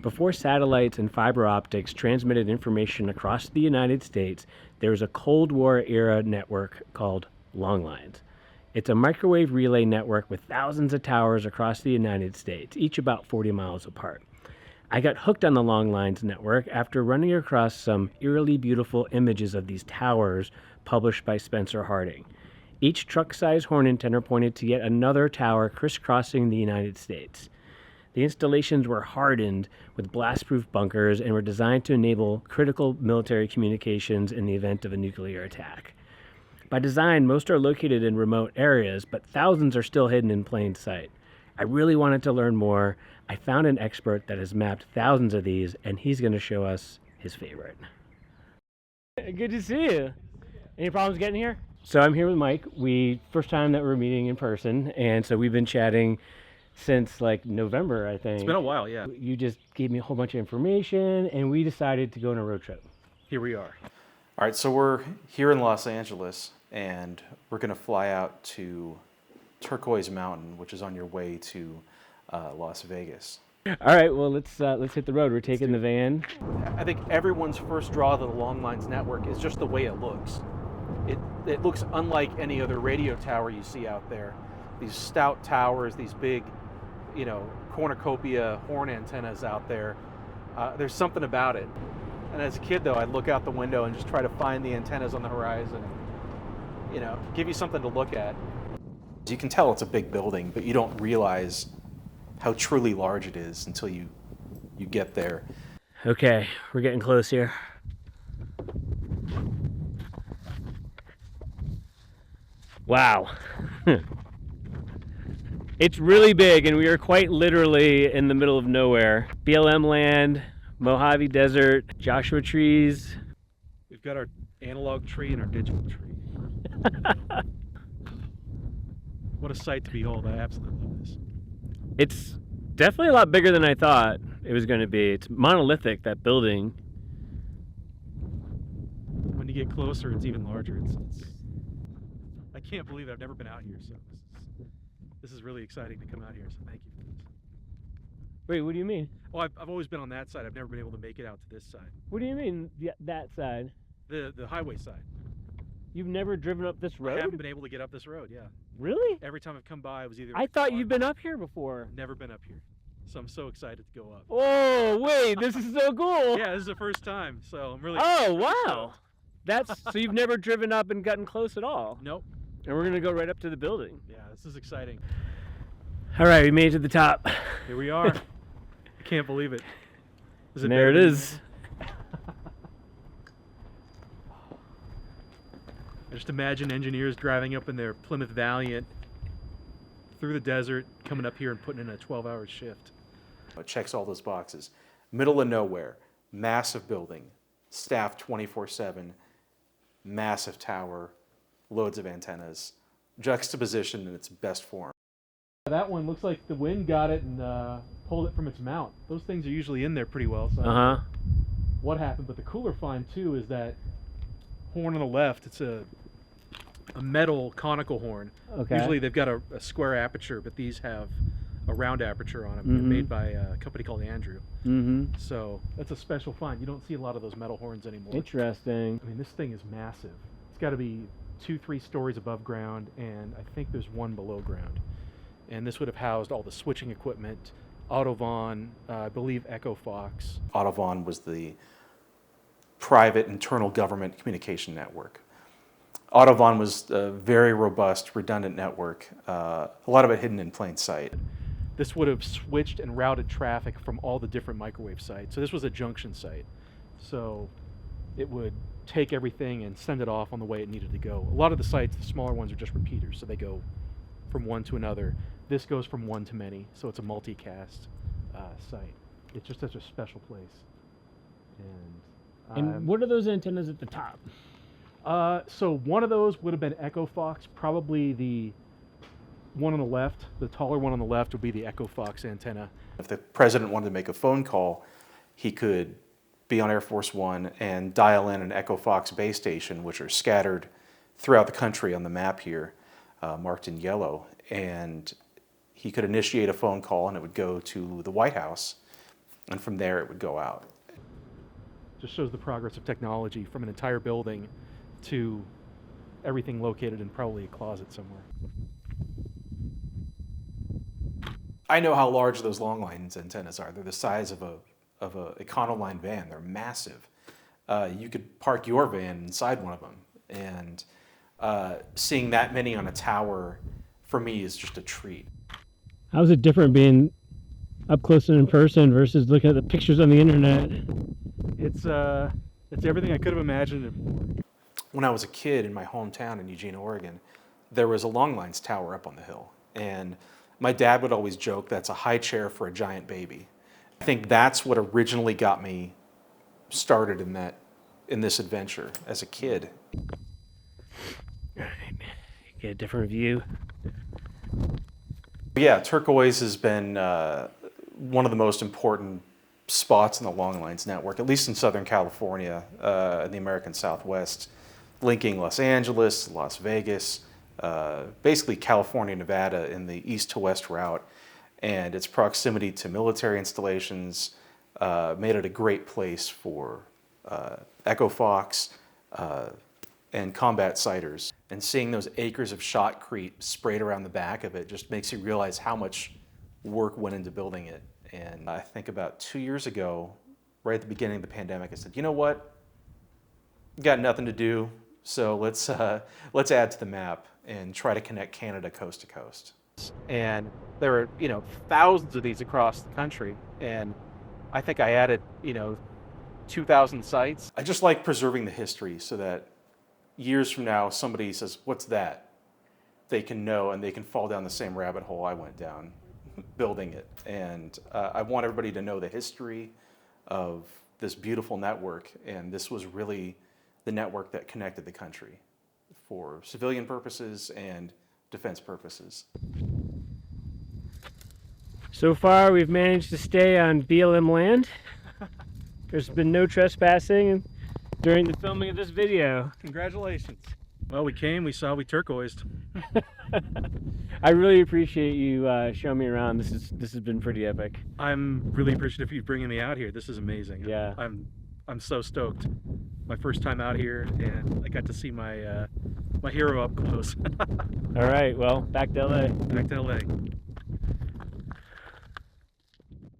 Before satellites and fiber optics transmitted information across the United States, there was a Cold War era network called long lines. It's a microwave relay network with thousands of towers across the United States, each about 40 miles apart. I got hooked on the long lines network after running across some eerily beautiful images of these towers published by Spencer Harding. Each truck-sized horn antenna pointed to yet another tower crisscrossing the United States. The installations were hardened with blast-proof bunkers and were designed to enable critical military communications in the event of a nuclear attack. By design, most are located in remote areas, but thousands are still hidden in plain sight. I really wanted to learn more. I found an expert that has mapped thousands of these, and he's going to show us his favorite. Good to see you. Any problems getting here? So I'm here with Mike. First time that we're meeting in person, and so we've been chatting since like November, I think. It's been a while, yeah. You just gave me a whole bunch of information, and we decided to go on a road trip. Here we are. All right, so we're here in Los Angeles, and we're going to fly out to Turquoise Mountain, which is on your way to Las Vegas. All right, well, let's hit the road. We're taking the van. I think everyone's first draw to the Long Lines Network is just the way it looks. It looks unlike any other radio tower you see out there. These stout towers, these big, cornucopia horn antennas out there. There's something about it. And as a kid, though, I'd look out the window and just try to find the antennas on the horizon, give you something to look at. You can tell it's a big building, but you don't realize how truly large it is until you get there. Okay, we're getting close here. Wow. It's really big, and we are quite literally in the middle of nowhere. BLM land, Mojave Desert, Joshua trees. We've got our analog tree and our digital tree. What a sight to behold. I absolutely love this. It's definitely a lot bigger than I thought it was going to be. It's monolithic, that building. When you get closer, it's even larger. I can't believe it. I've never been out here, so this is really exciting to come out here, so thank you for this. Wait, what do you mean? Well, I've always been on that side. I've never been able to make it out to this side. What do you mean, that side? The highway side. You've never driven up this road? I haven't been able to get up this road, yeah. Really? Every time I've come by, I was either... I thought you've been up here before. Never been up here. So I'm so excited to go up. Oh, wait, this is so cool. Yeah, this is the first time, so I'm really... Oh, wow. So you've never driven up and gotten close at all? Nope. And we're going to go right up to the building. Yeah, this is exciting. All right, we made it to the top. Here we are. I can't believe it. There it is. I just imagine engineers driving up in their Plymouth Valiant through the desert, coming up here and putting in a 12-hour shift. It checks all those boxes. Middle of nowhere, massive building, staffed 24/7, massive tower, loads of antennas, juxtaposition in its best form. That one looks like the wind got it and pulled it from its mount. Those things are usually in there pretty well. So what happened? But the cooler find too is that horn on the left. It's a metal conical horn. Okay. Usually they've got a square aperture, but these have a round aperture on them. They're made by a company called Andrew. So that's a special find. You don't see a lot of those metal horns anymore. Interesting. I mean, this thing is massive. It's got to be 2-3 stories above ground, and I think there's one below ground. And this would have housed all the switching equipment, Autovon, I believe Echo Fox. Autovon was the private internal government communication network. Autovon was a very robust, redundant network, a lot of it hidden in plain sight. This would have switched and routed traffic from all the different microwave sites. So this was a junction site. So it would take everything and send it off on the way it needed to go. A lot of the sites, the smaller ones, are just repeaters, so they go from one to another. This goes from one to many, so it's a multicast site. It's just such a special place. And what are those antennas at the top? So one of those would have been Echo Fox. Probably the one on the left, the taller one on the left, would be the Echo Fox antenna. If the president wanted to make a phone call, he could be on Air Force One and dial in an Echo Fox base station, which are scattered throughout the country on the map here, marked in yellow. And he could initiate a phone call, and it would go to the White House. and from there it would go out. Just shows the progress of technology from an entire building to everything located in probably a closet somewhere. I know how large those long lines antennas are. They're the size of a Econoline van. They're massive. You could park your van inside one of them, and seeing that many on a tower for me is just a treat. How's it different being up close and in person versus looking at the pictures on the internet? It's everything I could have imagined it for. When I was a kid in my hometown in Eugene, Oregon, there was a long lines tower up on the hill, and my dad would always joke that's a high chair for a giant baby. I think that's what originally got me started in this adventure as a kid. All right, get a different view. Yeah, turquoise has been one of the most important spots in the long lines network, at least in Southern California, in the American Southwest, linking Los Angeles, Las Vegas, basically California, Nevada in the east to west route. And its proximity to military installations made it a great place for Echo Fox and combat sighters. And seeing those acres of shotcrete sprayed around the back of it just makes you realize how much work went into building it. And I think about 2 years ago, right at the beginning of the pandemic, I said, you know what? Got nothing to do, so let's add to the map and try to connect Canada coast to coast. And there are, thousands of these across the country, and I think I added, 2,000 sites. I just like preserving the history so that years from now, somebody says, what's that? They can know, and they can fall down the same rabbit hole I went down building it. And I want everybody to know the history of this beautiful network, and this was really the network that connected the country for civilian purposes and defense purposes. So far, we've managed to stay on BLM land. There's been no trespassing during the filming of this video. Congratulations. Well, we came, we saw, we turquoised. I really appreciate you showing me around. This has been pretty epic. I'm really appreciative of you bringing me out here. This is amazing. Yeah. I'm so stoked. My first time out here, and I got to see my hero up close. All right, well, back to LA. Back to LA.